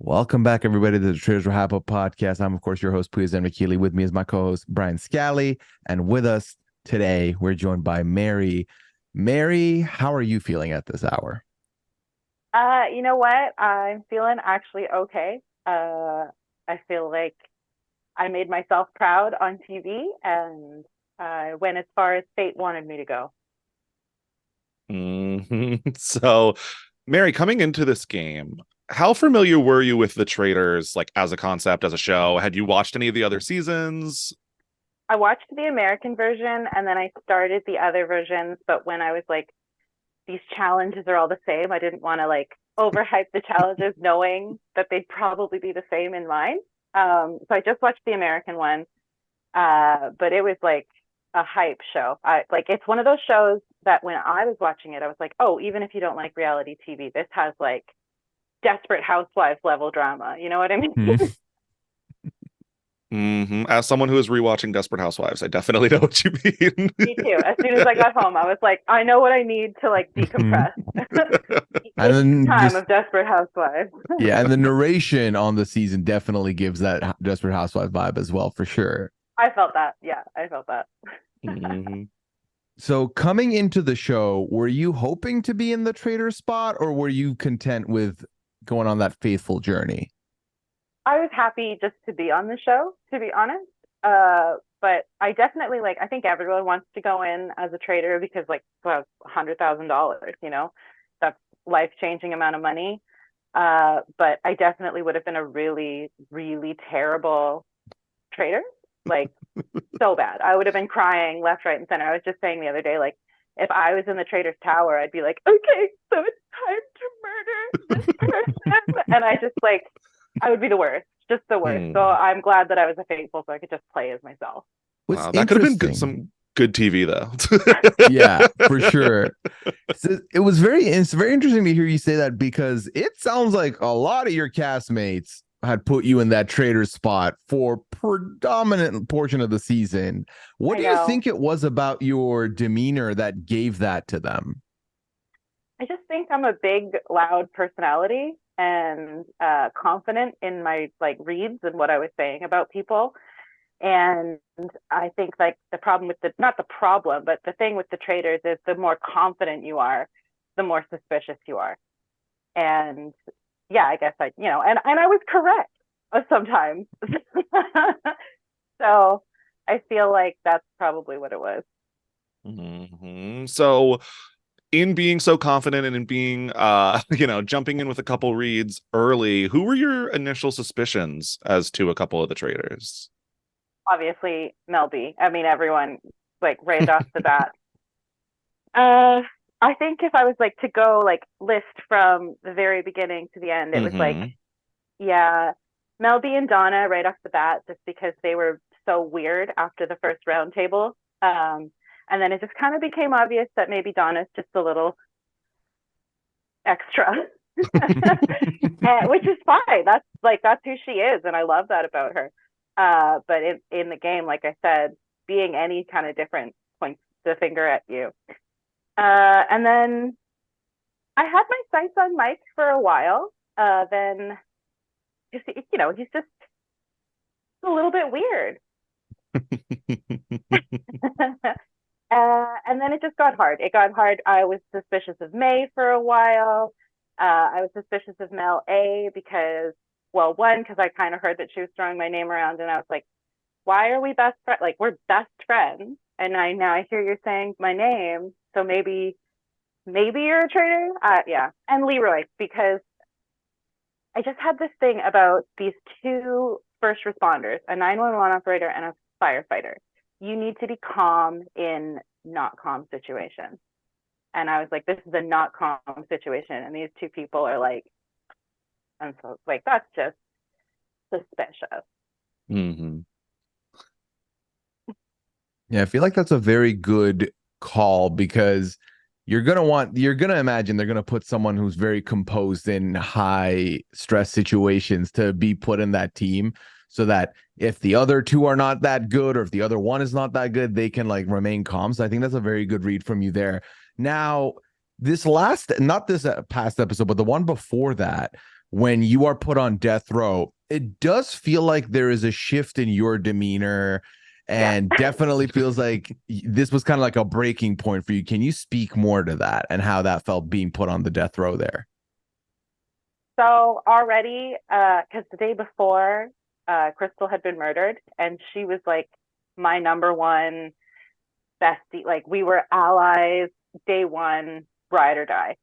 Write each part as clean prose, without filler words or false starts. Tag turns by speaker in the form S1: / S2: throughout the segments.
S1: Welcome back, everybody, to the Traitors Around the World podcast. I'm, of course, your host, Pooya and Brian. With me is my co-host, Brian Scally. And with us today, we're joined by Mary. Mary, how are you feeling at this hour?
S2: You know what? I'm feeling actually okay. I feel like I made myself proud on TV and I went as far as fate wanted me to go.
S3: So, Mary, coming into this game, how familiar were you with the Traitors, like as a concept, as a show? Had you watched any of the other seasons?
S2: I watched the American version and then I started the other versions, but when I was like, these challenges are all the same, I didn't want to like overhype the challenges knowing that they'd probably be the same in mine. So I just watched the American one. But it was like a hype show. It's one of those shows that when I was watching it, I was like, oh, even if you don't like reality TV, this has like Desperate Housewives level drama. You know what I mean?
S3: As someone who is rewatching Desperate Housewives, I definitely know what you mean.
S2: Me too. As soon as I got home, I was like, I know what I need to like decompress.
S1: And then
S2: Time of Desperate Housewives.
S1: Yeah, and the narration on the season definitely gives that Desperate Housewives vibe as well, for sure.
S2: I felt that. Yeah, I felt that.
S1: So coming into the show, were you hoping to be in the traitor spot, or were you content with going on that faithful journey?
S2: I was happy just to be on the show, to be honest. But I definitely like. I think everyone wants to go in as a traitor because like well, $100,000. You know, that's life-changing amount of money. But I definitely would have been a really, really terrible traitor. Like so bad. I would have been crying left, right, and center. I was just saying the other day, like if I was in the traitor's tower, I'd be like, okay, so it's time to murder this person, and I just like I would be the worst, just the worst. So I'm glad that I was a faithful, so I could just play as myself.
S1: Wow,
S3: that could have been some good TV, though.
S1: Yeah, for sure. It's very interesting to hear you say that because it sounds like a lot of your castmates had put you in that traitor spot for predominant portion of the season. What do you think it was about your demeanor that gave that to them?
S2: I just think I'm a big, loud personality and confident in my like reads and what I was saying about people. And I think like the problem with not the problem, but the thing with the traitors is the more confident you are, the more suspicious you are. And yeah, I guess and I was correct sometimes. So I feel like that's probably what it was.
S3: So in being so confident and in being jumping in with a couple reads early, who were your initial suspicions as to a couple of the traitors?
S2: Obviously Mel B. I mean, everyone like right off the bat. I think if I was like to go like list from the very beginning to the end, it was like, yeah, Mel B and Donna right off the bat, just because they were so weird after the first round table. And then it just kind of became obvious that maybe Donna's just a little extra, which is fine. That's who she is, and I love that about her. But in the game, like I said, being any kind of different points the finger at you. And then I had my sights on Mike for a while. Then, he's just a little bit weird. And then it just got hard. It got hard. I was suspicious of May for a while. I was suspicious of Mel A because, well, one, because I kind of heard that she was throwing my name around, and I was like, why are we best friends? Like, we're best friends. And now I hear you're saying my name, so maybe you're a traitor. Yeah. And Leroy, because I just had this thing about these two first responders, a 911 operator and a firefighter. You need to be calm in not calm situations. And I was like, this is a not calm situation. And these two people are like, and so like, that's just suspicious.
S1: Yeah, I feel like that's a very good call because you're gonna imagine they're gonna put someone who's very composed in high stress situations to be put in that team, so that if the other two are not that good or if the other one is not that good, they can like remain calm. So I think that's a very good read from you there. Now, not this past episode, but the one before that, when you are put on death row, it does feel like there is a shift in your demeanor and definitely feels like this was kind of like a breaking point for you. Can you speak more to that and how that felt being put on the death row there?
S2: So already, because the day before, Crystal had been murdered, and she was like my number one bestie. Like we were allies, day one, ride or die.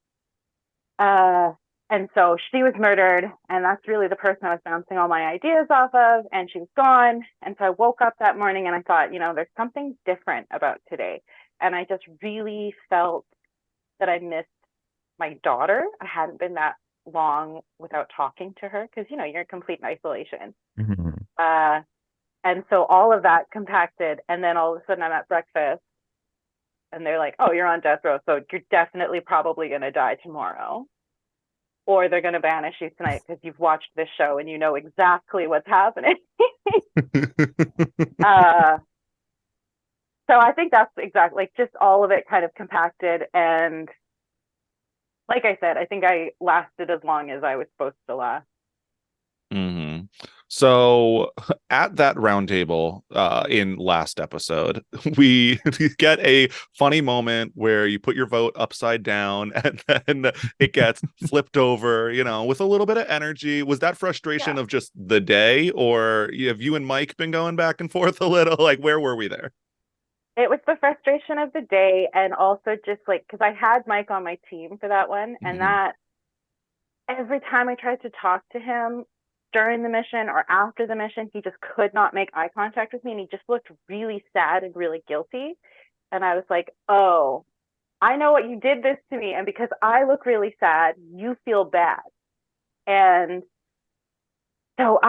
S2: Uh, and so she was murdered, and that's really the person I was bouncing all my ideas off of, and she was gone. And so I woke up that morning and I thought, there's something different about today. And I just really felt that I missed my daughter. I hadn't been that long without talking to her because, you're in complete isolation.
S1: Mm-hmm.
S2: And so all of that compacted. And then all of a sudden I'm at breakfast and they're like, oh, you're on death row. So you're definitely probably going to die tomorrow. Or they're going to banish you tonight because you've watched this show and you know exactly what's happening. So I think that's exactly like just all of it kind of compacted. And like I said, I think I lasted as long as I was supposed to last.
S3: Mm-hmm. So at that roundtable in last episode, we get a funny moment where you put your vote upside down and then it gets flipped over, with a little bit of energy. Was that frustration of just the day, or have you and Mike been going back and forth a little? Like, where were we there?
S2: It was the frustration of the day, and also just like because I had Mike on my team for that one, and that every time I tried to talk to him during the mission or after the mission, he just could not make eye contact with me, and he just looked really sad and really guilty. And I was like, oh, I know what you did this to me, and because I look really sad, you feel bad. And so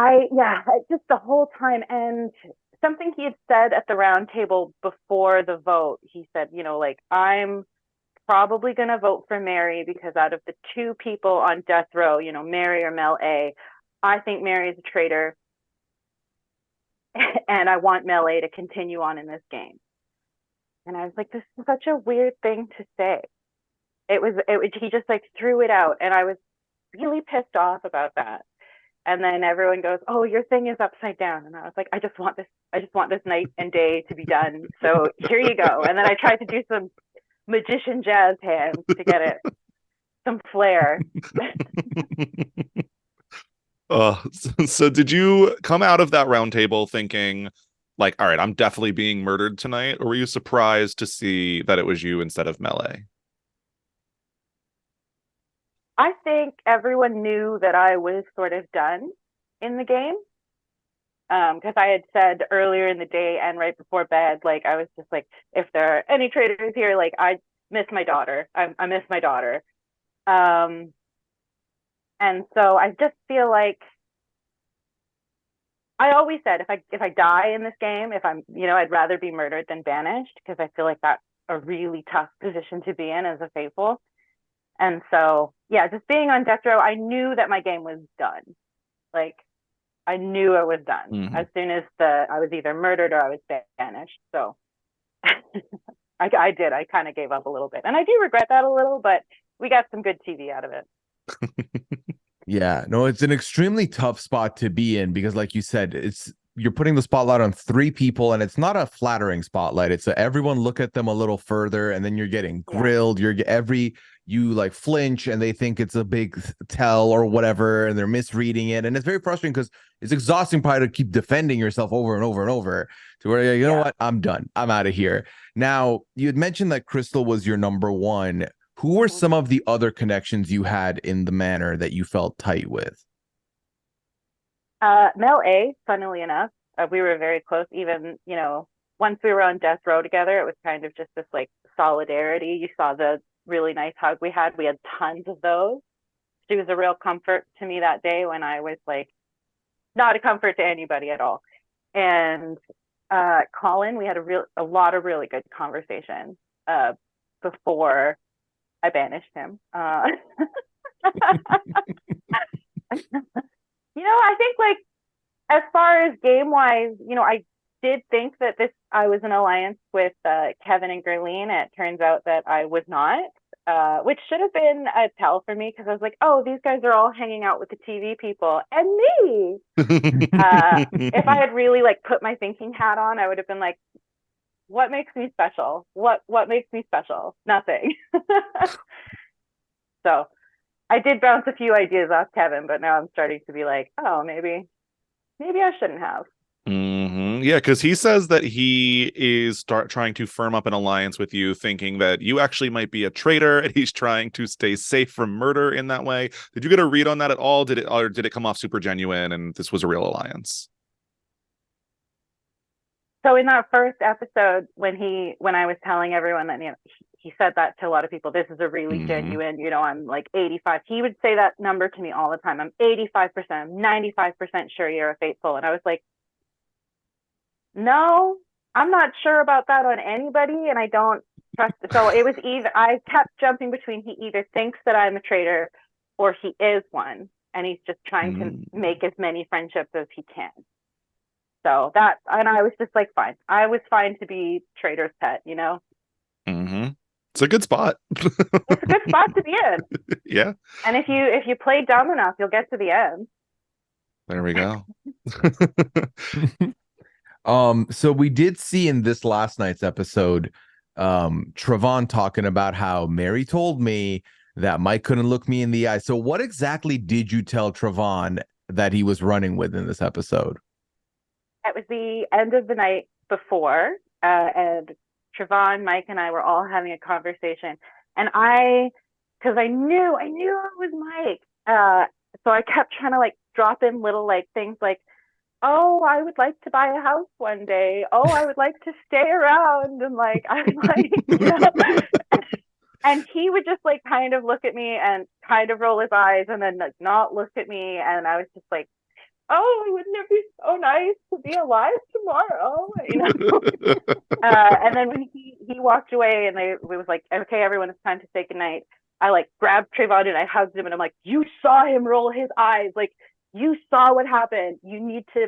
S2: just the whole time. And something he had said at the round table before the vote, he said, like, I'm probably going to vote for Mary because out of the two people on death row, Mary or Mel A, I think Mary is a traitor and I want Mel A to continue on in this game. And I was like, this is such a weird thing to say. He just like threw it out, and I was really pissed off about that. And then everyone goes, oh, your thing is upside down. And I was like, I just want this night and day to be done. So here you go. And then I tried to do some magician jazz hands to get it some flair.
S3: So did you come out of that round table thinking like, all right, I'm definitely being murdered tonight? Or were you surprised to see that it was you instead of Melee?
S2: I think everyone knew that I was sort of done in the game. Because I had said earlier in the day and right before bed, like I was just like, if there are any traitors here, like I miss my daughter. I miss my daughter. And so I just feel like I always said if I die in this game, if I'm I'd rather be murdered than banished, because I feel like that's a really tough position to be in as a faithful. And so just being on death row, I knew that my game was done. Like I knew it was done as soon as I was either murdered or I was banished. So I did. I kind of gave up a little bit, and I do regret that a little, but we got some good TV out of it.
S1: Yeah, no, it's an extremely tough spot to be in because, like you said, you're putting the spotlight on three people, and it's not a flattering spotlight. It's everyone look at them a little further, and then you're getting grilled. You like flinch, and they think it's a big tell or whatever, and they're misreading it, and it's very frustrating because it's exhausting probably to keep defending yourself over and over and over to where you know what, I'm done, I'm out of here. Now, you had mentioned that Crystal was your number one. Who were some of the other connections you had in the manor that you felt tight with?
S2: Mel A, funnily enough, we were very close. Even, once we were on death row together, it was kind of just this like solidarity. You saw the really nice hug we had. We had tons of those. She was a real comfort to me that day when I was like not a comfort to anybody at all. And Colin, we had a lot of really good conversations before I banished him. I think like as far as game wise, I did think that I was in alliance with Kevin and Gerline. It turns out that I was not. which should have been a tell for me because I was like, oh, these guys are all hanging out with the TV people and me. If I had really like put my thinking hat on, I would have been like, what makes me special? What makes me special? Nothing. So I did bounce a few ideas off Kevin, but now I'm starting to be like, oh, maybe I shouldn't have.
S3: Yeah, because he says that he is trying to firm up an alliance with you, thinking that you actually might be a traitor, and he's trying to stay safe from murder in that way. Did you get a read on that at all? Did it come off super genuine, and this was a real alliance?
S2: So in that first episode, when I was telling everyone that, you know, he said that to a lot of people, this is a really genuine, you know, I'm like 85. He would say that number to me all the time. I'm 85%, I'm 95% sure you're a faithful. And I was like, no, I'm not sure about that on anybody, and I don't trust. So it was either, I kept jumping between, he either thinks that I'm a traitor or he is one, and he's just trying to make as many friendships as he can. So that, and I was just like, fine. I was fine to be traitor's pet, you know?
S3: It's a good spot.
S2: It's a good spot to be in.
S3: Yeah.
S2: And if you play dumb enough, you'll get to the end.
S3: There we go.
S1: So we did see in this last night's episode, Travon talking about how Mary told me that Mike couldn't look me in the eye. So what exactly did you tell Travon that he was running with in this episode?
S2: It was the end of the night before, and Travon, Mike, and I were all having a conversation, and because I knew it was Mike, so I kept trying to like drop in little like things like, oh, I would like to buy a house one day. Oh, I would like to stay around, and like I'm like, you know. And he would just like kind of look at me and kind of roll his eyes and then like not look at me, and I was just like, oh, wouldn't it be so nice to be alive tomorrow? You know. And then when he walked away and it was like, okay, everyone, it's time to say goodnight. I like grabbed Trayvon and I hugged him and I'm like, you saw him roll his eyes. Like, you saw what happened. You need to,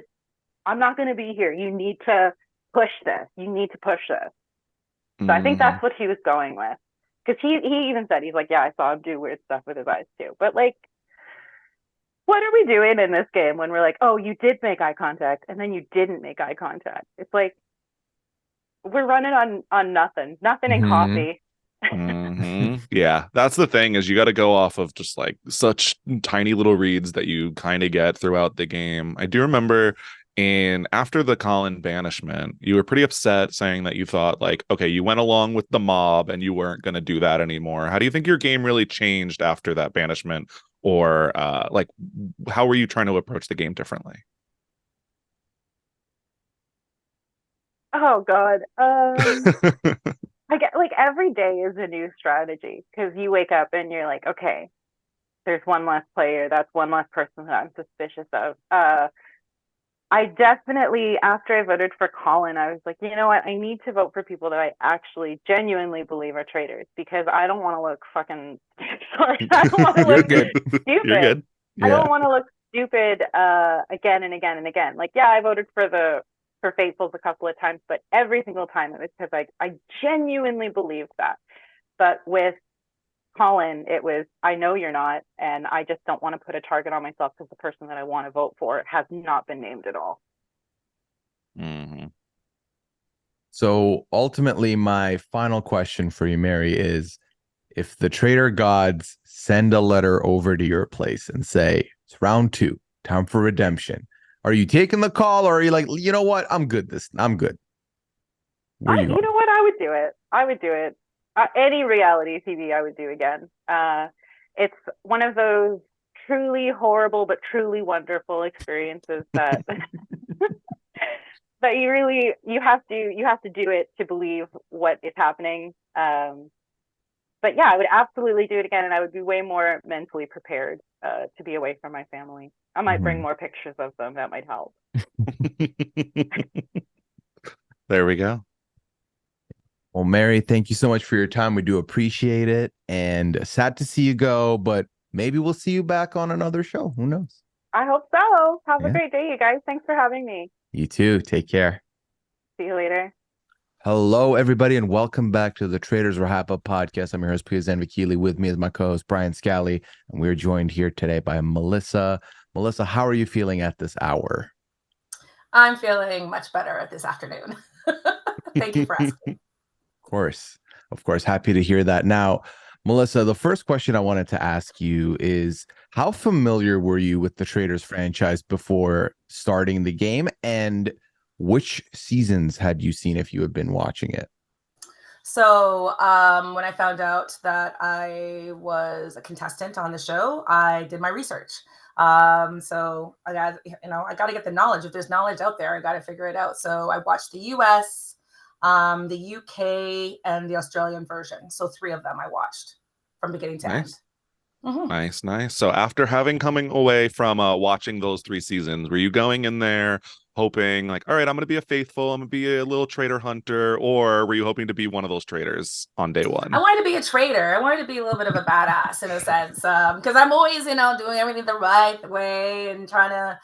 S2: I'm not going to be here. You need to push this. You need to push this. So I think that's what he was going with. Because he even said, he's like, yeah, I saw him do weird stuff with his eyes too. But like, what are we doing in this game when we're like, oh, you did make eye contact and then you didn't make eye contact? It's like, we're running on nothing in coffee.
S3: Yeah, that's the thing, is you got to go off of just like such tiny little reads that you kind of get throughout the game. I do remember after the Colin banishment, you were pretty upset, saying that you thought like, okay, you went along with the mob and you weren't going to do that anymore. How do you think your game really changed after that banishment? Or like, how were you trying to approach the game differently?
S2: Oh God. I get like every day is a new strategy, because you wake up and you're like, okay, there's one less player. That's one less person that I'm suspicious of. I definitely, after I voted for Colin, I was like, you know what? I need to vote for people that I actually genuinely believe are traitors, because I don't want to look fucking, sorry, I don't want to look stupid.
S3: You're good.
S2: Yeah. I don't want to look stupid again and again and again. Like, yeah, I voted for Faithfuls a couple of times, but every single time it was because I genuinely believed that. But with Colin, it was, I know you're not, and I just don't want to put a target on myself because the person that I want to vote for has not been named at all.
S1: So ultimately, my final question for you, Mary, is if the traitor gods send a letter over to your place and say, it's round 2, time for redemption, are you taking the call, or are you like, you know what, I'm good. I'm good.
S2: You know what? I would do it. Any reality TV I would do again. It's one of those truly horrible but truly wonderful experiences that that you have to do it to believe what is happening. But yeah, I would absolutely do it again, and I would be way more mentally prepared to be away from my family. I might bring more pictures of them. That might help.
S3: There we go.
S1: Well, Mary, thank you so much for your time. We do appreciate it, and sad to see you go, but maybe we'll see you back on another show. Who knows?
S2: I hope so. Have a great day, you guys. Thanks for having me.
S1: You too. Take care.
S2: See you later.
S1: Hello, everybody, and welcome back to the Traitors Around the World podcast. I'm your host, Pooya and Brian Scally. With me is my co-host, Brian Scally, and we're joined here today by Melissa. Melissa, how are you feeling at this hour?
S4: I'm feeling much better this afternoon. Thank you for asking.
S1: Of course, happy to hear that. Now, Melissa, the first question I wanted to ask you is, how familiar were you with the Traitors franchise before starting the game, and which seasons had you seen if you had been watching it?
S4: So when I found out that I was a contestant on the show, I did my research. So I got, I got to get the knowledge. If there's knowledge out there, I got to figure it out. So I watched the US, the UK, and the Australian version. So 3 of them I watched from beginning to end.
S3: Nice. So after coming away from watching those 3 seasons, were you going in there hoping like, all right, I'm going to be a faithful, I'm going to be a little traitor hunter, or were you hoping to be one of those traitors on day one?
S4: I wanted to be a traitor. I wanted to be a little bit of a badass in a sense, because I'm always, doing everything the right way and trying to,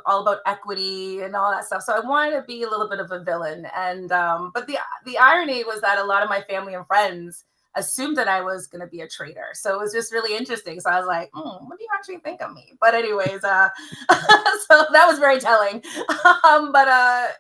S4: all about equity and all that stuff. So I wanted to be a little bit of a villain. And but the irony was that a lot of my family and friends assumed that I was going to be a traitor. So it was just really interesting. So I was like, what do you actually think of me? But anyways, so that was very telling. But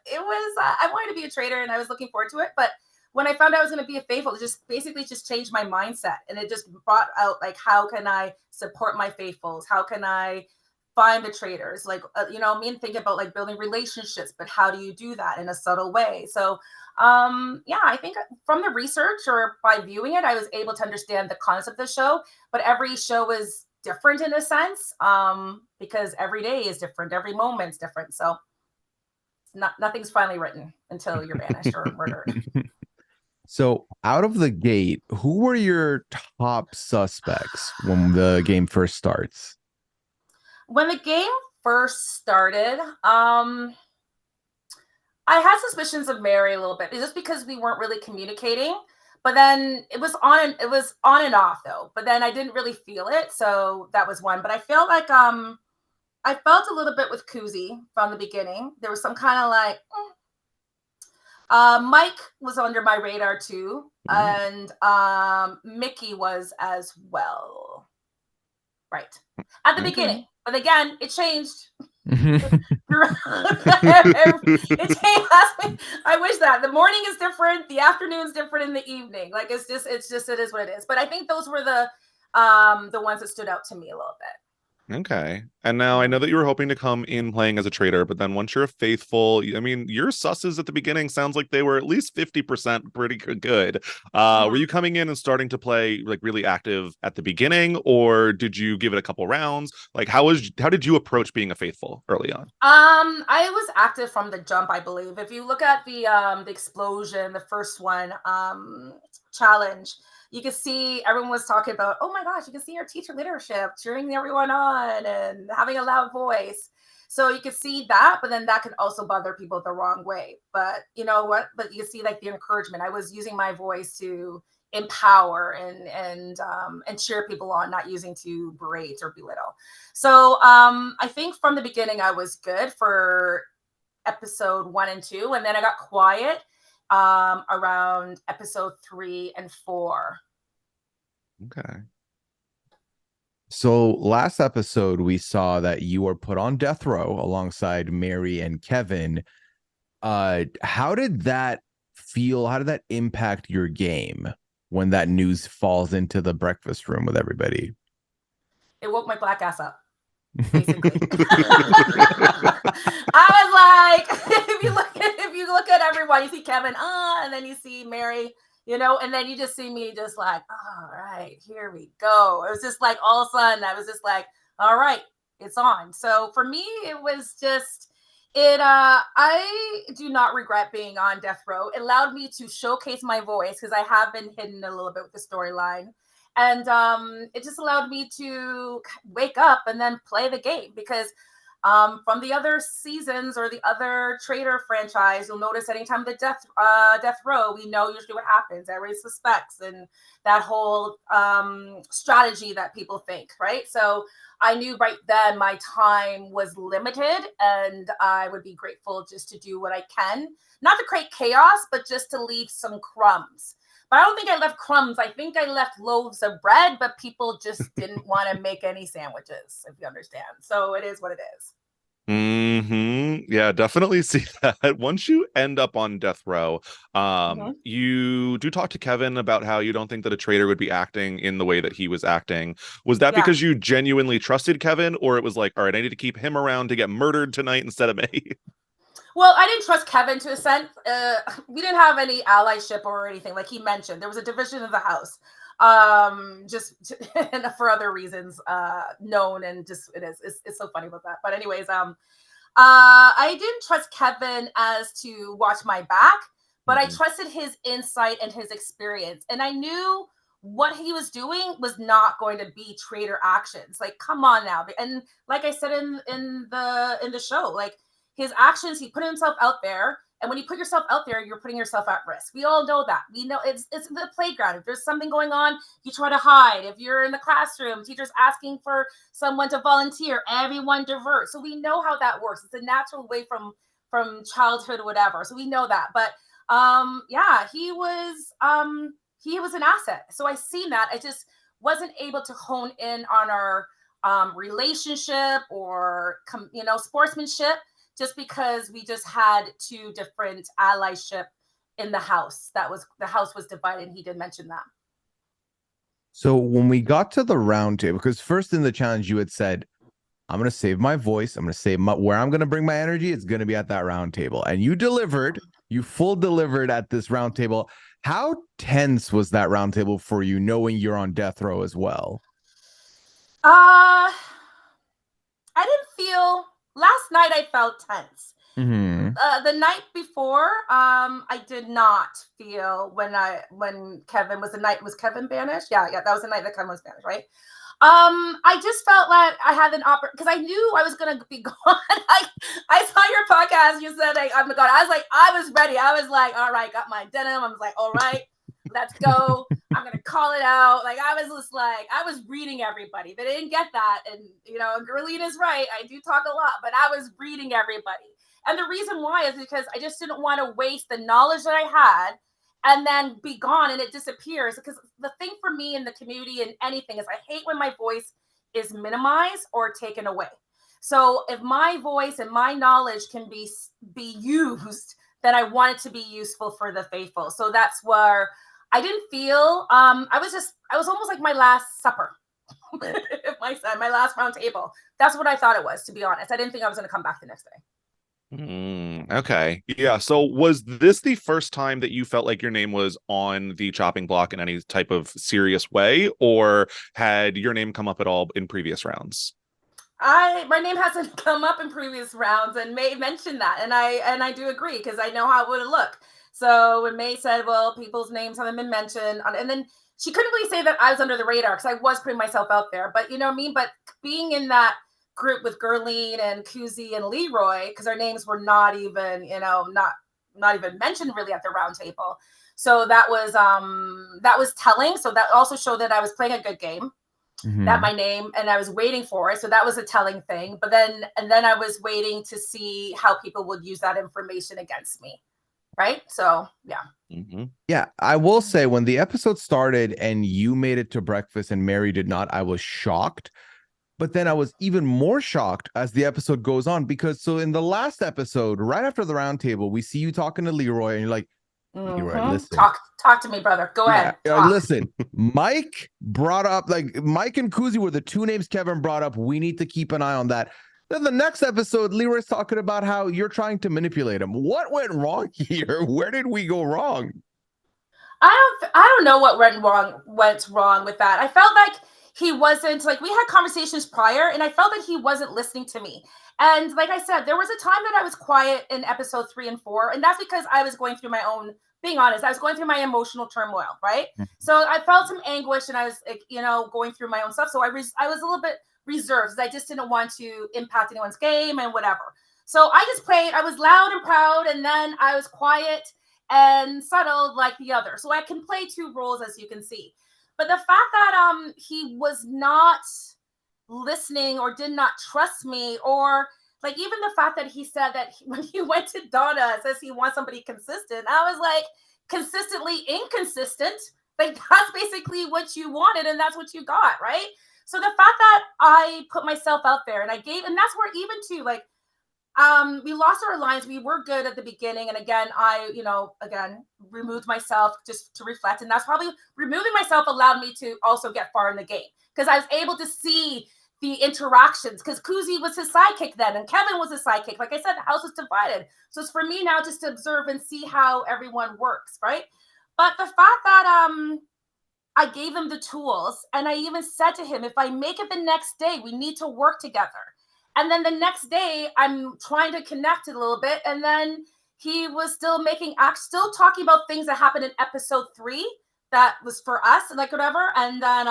S4: it was, I wanted to be a traitor and I was looking forward to it. But when I found out I was going to be a faithful, it just basically just changed my mindset. And it just brought out like, how can I support my faithfuls? How can I find the traitors? Like, thinking about like building relationships, but how do you do that in a subtle way? So I think from the research or by viewing it, I was able to understand the concept of the show, but every show is different in a sense, because every day is different, every moment's different. So nothing's finally written until you're banished or murdered.
S1: So out of the gate, who were your top suspects when the game first starts?
S4: When the game first started, I had suspicions of Mary a little bit, just because we weren't really communicating. But then it was on and off though. But then I didn't really feel it, so that was one. But I felt like I felt a little bit with Kuzi from the beginning. There was some kind of like Mike was under my radar too, and Mickey was as well. Right at the beginning, but again, it changed. It changed. I wish that the morning is different, the afternoon's different, in the evening. Like it is what it is. But I think those were the ones that stood out to me a little bit.
S3: Okay. And now I know that you were hoping to come in playing as a traitor, but then once you're a faithful, I mean, your susses at the beginning sounds like they were at least 50% pretty good. Were you coming in and starting to play like really active at the beginning, or did you give it a couple rounds? Like how did you approach being a faithful early on?
S4: I was active from the jump, I believe. If you look at the explosion, the first one, challenge, you can see everyone was talking about, oh my gosh, you can see your teacher leadership, cheering everyone on and having a loud voice. So you can see that, but then that can also bother people the wrong way. But you know what? But you see like the encouragement. I was using my voice to empower and cheer people on, not using to berate or belittle. So I think from the beginning I was good for episode 1 and 2, and then I got quiet around episode 3 and 4.
S3: Okay.
S1: So last episode, we saw that you were put on death row alongside Mary and Kevin. How did that feel? How did that impact your game when that news falls into the breakfast room with everybody?
S4: It woke my black ass up, basically. I was like, if you look at everyone, you see Kevin, and then you see Mary, and then you just see me just like, all right, here we go. It was just like all of a sudden I was just like, all right, it's on. So for me, it was just I do not regret being on death row. It allowed me to showcase my voice because I have been hidden a little bit with the storyline. And it just allowed me to wake up and then play the game because From the other seasons or the other Traitor franchise, you'll notice anytime the death row, we know usually what happens. Everybody suspects, and that whole strategy that people think, right? So I knew right then my time was limited, and I would be grateful just to do what I can, not to create chaos, but just to leave some crumbs. But I don't think I left crumbs. I think I left loaves of bread, but people just didn't want to make any sandwiches, if you understand. So it is what it is.
S3: Yeah, definitely see that. Once you end up on death row, you do talk to Kevin about how you don't think that a traitor would be acting in the way that he was acting. Was that because you genuinely trusted Kevin, or it was like, all right, I need to keep him around to get murdered tonight instead of me?
S4: Well, I didn't trust Kevin to a sense. We didn't have any allyship or anything. Like he mentioned, there was a division of the house, and for other reasons known, and just it's so funny about that. But anyways, I didn't trust Kevin as to watch my back, but I trusted his insight and his experience, and I knew what he was doing was not going to be traitor actions. Like, come on now, and like I said in the show, like. His actions, he put himself out there. And when you put yourself out there, you're putting yourself at risk. We all know that. We know it's the playground. If there's something going on, you try to hide. If you're in the classroom, teacher's asking for someone to volunteer, everyone divert. So we know how that works. It's a natural way from childhood or whatever. So we know that. But he was an asset. So I seen that. I just wasn't able to hone in on our relationship or sportsmanship, just because we just had two different allyship in the house. The house was divided, and he did mention that.
S1: So when we got to the round table, because first in the challenge you had said, I'm going to save my voice. I'm going to save where I'm going to bring my energy. It's going to be at that round table. And you delivered, you full delivered at this round table. How tense was that round table for you, knowing you're on death row as well?
S4: I didn't feel... Last night I felt tense. The night before, I did not feel when Kevin was was Kevin banished? Yeah, that was the night that Kevin was banished, right? I just felt like I had an because I knew I was gonna be gone. I saw your podcast. You said I'm gone. I was ready. I was like, all right, got my denim. I was like, all right, let's go. I'm gonna call it out. Like I was just like, I was reading everybody. They didn't get that, and Gerlina's right. I do talk a lot, but I was reading everybody. And the reason why is because I just didn't want to waste the knowledge that I had and then be gone and it disappears. Because the thing for me in the community and anything is I hate when my voice is minimized or taken away. So if my voice and my knowledge can be used, then I want it to be useful for the faithful. So that's where I didn't feel, I was almost like my last supper. my last round table. That's what I thought it was, to be honest. I didn't think I was going to come back the next day.
S3: Okay. Yeah. So was this the first time that you felt like your name was on the chopping block in any type of serious way, or had your name come up at all in previous rounds?
S4: My name hasn't come up in previous rounds, and May mentioned that, and I do agree because I know how it would look. So when May said, well, people's names haven't been mentioned, and then she couldn't really say that I was under the radar because I was putting myself out there, but you know what I mean? But being in that group with Gerline and Kuzi and Leroy, because our names were not even, not even mentioned really at the round table. So that was telling. So that also showed that I was playing a good game, that my name, and I was waiting for it. So that was a telling thing. But then I was waiting to see how people would use that information against me. Right. So, yeah.
S1: Yeah, I will say when the episode started and you made it to breakfast and Mary did not, I was shocked. But then I was even more shocked as the episode goes on, because so in the last episode, right after the round table, we see you talking to Leroy and you're like, Leroy, listen.
S4: Talk to me, brother. Go ahead.
S1: Listen, Mike brought up, like Mike and Kuzi were the two names Kevin brought up. We need to keep an eye on that. Then the next episode, Leroy's talking about how you're trying to manipulate him. What went wrong here? Where did we go wrong?
S4: I don't know what went wrong with that. I felt like he wasn't, like, we had conversations prior and I felt that he wasn't listening to me. And like I said, there was a time that I was quiet in episode 3 and 4. And that's because I was going through my own, being honest, I was going through my emotional turmoil, right? So I felt some anguish and I was, going through my own stuff. So I was a little bit reserved. I just didn't want to impact anyone's game and whatever. So I just played. I was loud and proud, and then I was quiet and subtle like the other. So I can play two roles, as you can see. But the fact that he was not listening or did not trust me, or like even the fact that he said that when he went to Donna, says he wants somebody consistent. I was like, consistently inconsistent. Like that's basically what you wanted, and that's what you got, right? So the fact that I put myself out there and I gave, and that's where even too, like, we lost our lines. We were good at the beginning. And again, I, again, removed myself just to reflect. And that's probably removing myself allowed me to also get far in the game because I was able to see the interactions because Kuzi was his sidekick then and Kevin was his sidekick. Like I said, the house was divided. So it's for me now just to observe and see how everyone works, right? But the fact that I gave him the tools and I even said to him, if I make it the next day, we need to work together. And then the next day, I'm trying to connect it a little bit. And then he was still still talking about things that happened in episode 3 that was for us, and like whatever. And then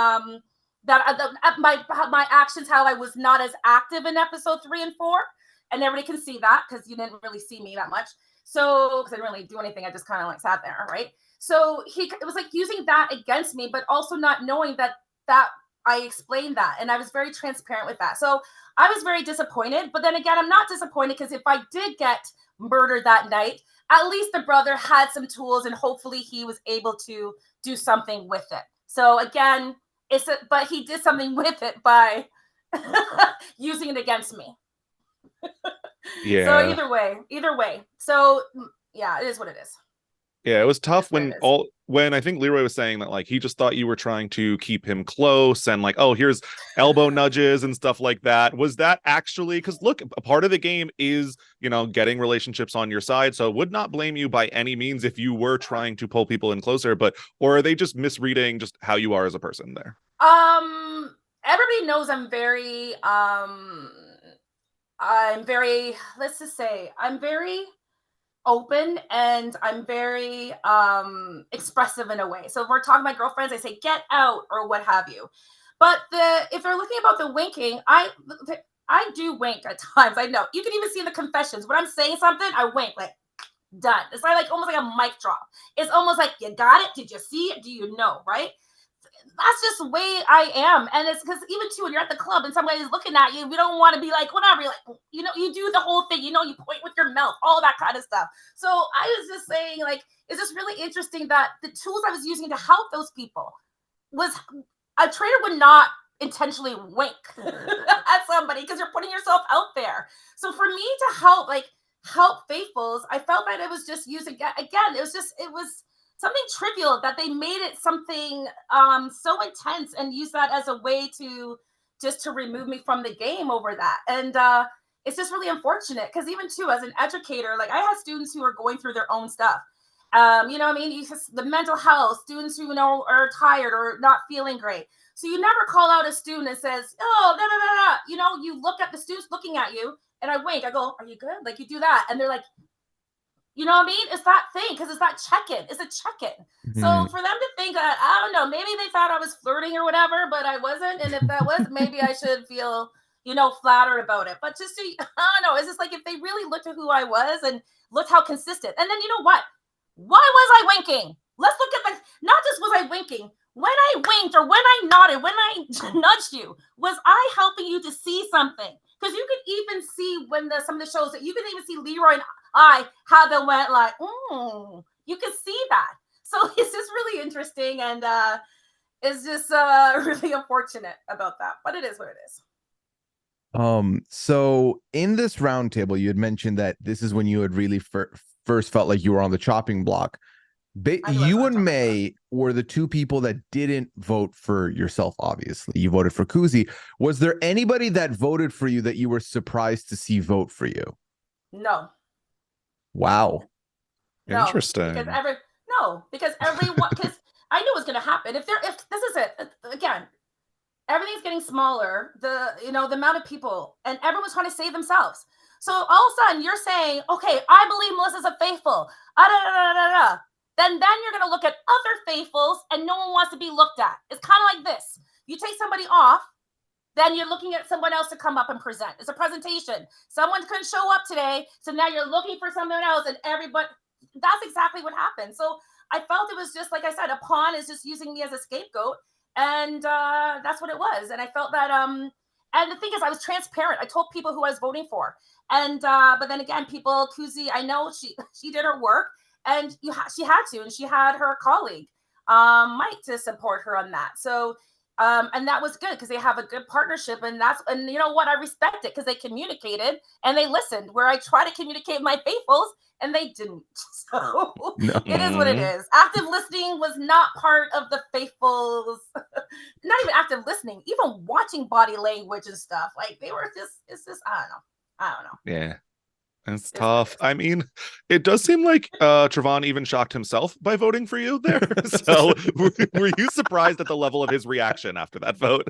S4: my actions, how I was not as active in episode 3 and 4. And everybody can see that because you didn't really see me that much. So, because I didn't really do anything, I just kind of like sat there, right? So it was like using that against me, but also not knowing that I explained that. And I was very transparent with that. So I was very disappointed. But then again, I'm not disappointed because if I did get murdered that night, at least the brother had some tools and hopefully he was able to do something with it. So again, but he did something with it by using it against me.
S3: Yeah.
S4: So either way. So yeah, it is what it is.
S3: Yeah, it was tough when I think Leroy was saying that like he just thought you were trying to keep him close and like, oh, here's elbow nudges and stuff like that. Was that actually, because look, a part of the game is, getting relationships on your side. So I would not blame you by any means if you were trying to pull people in closer, or are they just misreading just how you are as a person there?
S4: Everybody knows I'm very let's just say I'm very open and I'm very expressive in a way. So if we're talking to my girlfriends, I say get out or what have you. But if they're looking about the winking, I do wink at times. I know you can even see in the confessions when I'm saying something, I wink like done. It's like almost like a mic drop. It's almost like you got it. Did you see it? Do you know? Right? That's just the way I am. And it's because even too, when you're at the club and somebody is looking at you, we don't want to be like, whatever. You're like, you do the whole thing, you point with your mouth, all that kind of stuff. So I was just saying, like, it's just really interesting that the tools I was using to help those people was a traitor would not intentionally wink at somebody because you're putting yourself out there. So for me to help faithfuls, I felt that it was just using, again, it was something trivial that they made it something so intense and used that as a way to remove me from the game over that. And it's just really unfortunate because even too, as an educator, like I had students who are going through their own stuff. The mental health, students who are tired or not feeling great. So you never call out a student and says, oh, no. You look at the students looking at you and I wink. I go, are you good? Like you do that. And they're like, you know what I mean? It's that thing because it's that check-in. It's a check-in. Mm-hmm. So for them to think that, I don't know, maybe they thought I was flirting or whatever, but I wasn't. And if that was, maybe I should feel, flattered about it. But just to, I don't know, it's just like if they really looked at who I was and looked how consistent. And then you know what? Why was I winking? Let's look at not just was I winking. When I winked or when I nodded, when I nudged you, was I helping you to see something? Because you could even see when some of the shows that you can even see Leroy and how they went like, you can see that. So it's just really interesting and it's just really unfortunate about that. But it is what it is.
S1: So in this roundtable, you had mentioned that this is when you had really first felt like you were on the chopping block. You and May were the two people that didn't vote for yourself, obviously. You voted for Kuzi. Was there anybody that voted for you that you were surprised to see vote for you?
S4: No.
S1: Wow.
S3: No, interesting.
S4: Because everyone, because I knew it was going to happen. If this is it, again, everything's getting smaller, the amount of people, and everyone's trying to save themselves. So all of a sudden you're saying, okay, I believe Melissa's a faithful. Then you're going to look at other faithfuls and no one wants to be looked at. It's kind of like this. You take somebody off then you're looking at someone else to come up and present. It's a presentation. Someone couldn't show up today, so now you're looking for someone else, and everybody. That's exactly what happened. So I felt it was just, like I said, a pawn is just using me as a scapegoat, and that's what it was. And I felt that and the thing is, I was transparent. I told people who I was voting for, and but then again, people, Kuzi, I know she did her work, and she had to, and she had her colleague Mike to support her on that. So and that was good because they have a good partnership, and you know what, I respect it because they communicated and they listened, where I try to communicate my faithfuls and they didn't. So
S1: No.
S4: it is what it is. Active listening was not part of the faithfuls. Not even active listening, even watching body language and stuff. Like they were just, it's just, I don't know.
S3: Yeah. It's tough. I mean, it does seem like Trevon even shocked himself by voting for you there. So were you surprised at the level of his reaction after that vote?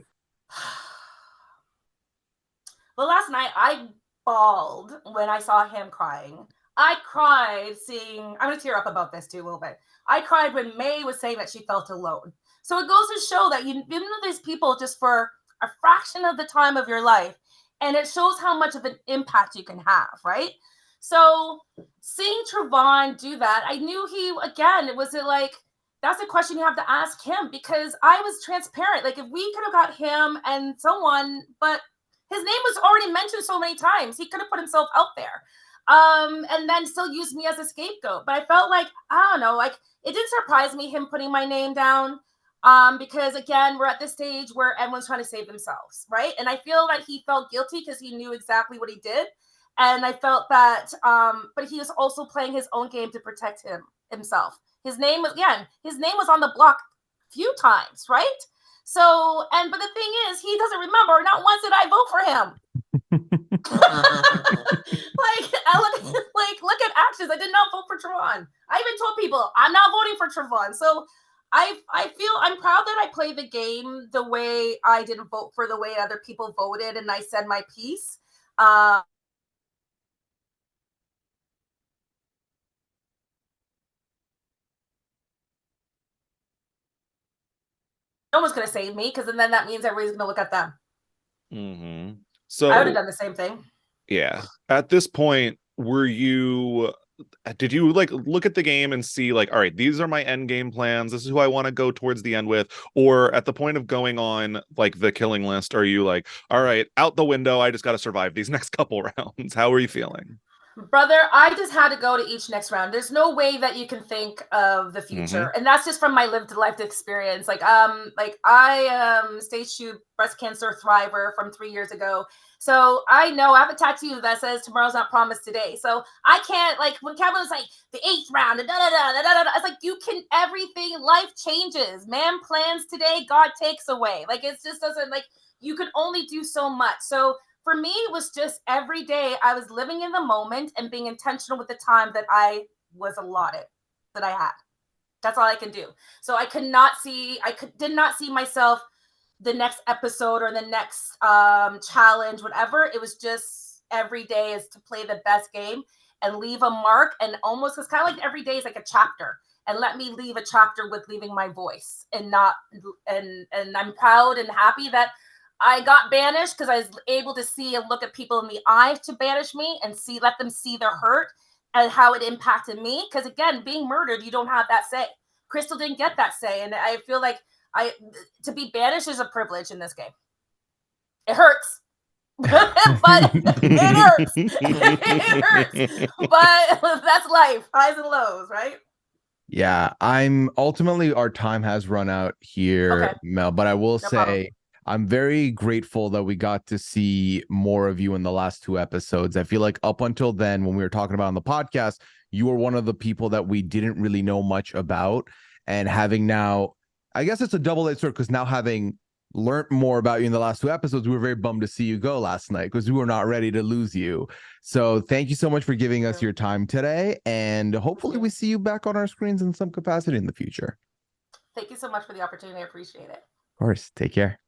S4: Well, last night I bawled when I saw him crying. I cried seeing, I'm going to tear up about this too a little bit. I cried when May was saying that she felt alone. So it goes to show that you know these people just for a fraction of the time of your life, and it shows how much of an impact you can have, right? So seeing Trevon do that, I knew it was like, that's a question you have to ask him, because I was transparent. Like if we could have got him and someone, but his name was already mentioned so many times, he could have put himself out there. And then still use me as a scapegoat. But I felt like, I don't know, like it didn't surprise me him putting my name down. Because again, we're at this stage where everyone's trying to save themselves, right? And I feel that he felt guilty because he knew exactly what he did. And I felt that, but he was also playing his own game to protect himself. His name was on the block a few times, right? So, but the thing is, he doesn't remember. Not once did I vote for him. Look at actions. I did not vote for Trevon. I even told people I'm not voting for Trevon. So I feel I'm proud that I played the game the way I didn't vote for the way other people voted, and I said my piece. No one's going to save me, because then that means everybody's going to look at them.
S3: Mm-hmm. So
S4: I would have done the same thing.
S3: Yeah. At this point, did you like look at the game and see like, all right, these are my end game plans, this is who I want to go towards the end with? Or at the point of going on like the killing list, are you like, all right, out the window, I just got to survive these next couple rounds? How are you feeling?
S4: Brother, I just had to go to each next round. There's no way that you can think of the future. And that's just from my lived life experience. Like I stage 2 breast cancer thriver from 3 years ago. So I know I have a tattoo that says tomorrow's not promised today. So I can't, like when Kevin was like the 8th round, it's like everything, life changes. Man plans today, God takes away. Like it just doesn't, like you can only do so much. So for me, it was just every day I was living in the moment and being intentional with the time that I was allotted, that I had. That's all I can do. So I did not see myself the next episode or the next challenge, whatever. It was just every day is to play the best game and leave a mark, and almost, it's kind of like every day is like a chapter, and let me leave a chapter with leaving my voice and I'm proud and happy that I got banished because I was able to see and look at people in the eyes to banish me and let them see their hurt and how it impacted me. Because again, being murdered, you don't have that say. Crystal didn't get that say. And I feel like to be banished is a privilege in this game. It hurts. But it hurts. It hurts. But that's life. Highs and lows, right?
S1: Yeah, ultimately our time has run out here, okay, Mel, but I will say problem. I'm very grateful that we got to see more of you in the last 2 episodes. I feel like up until then, when we were talking about on the podcast, you were one of the people that we didn't really know much about. And having now, I guess it's a double-edged sword, because now having learned more about you in the last 2 episodes, we were very bummed to see you go last night because we were not ready to lose you. So thank you so much for giving us your time today. And hopefully we see you back on our screens in some capacity in the future.
S4: Thank you so much for the opportunity. I appreciate it.
S1: Of course. Take care.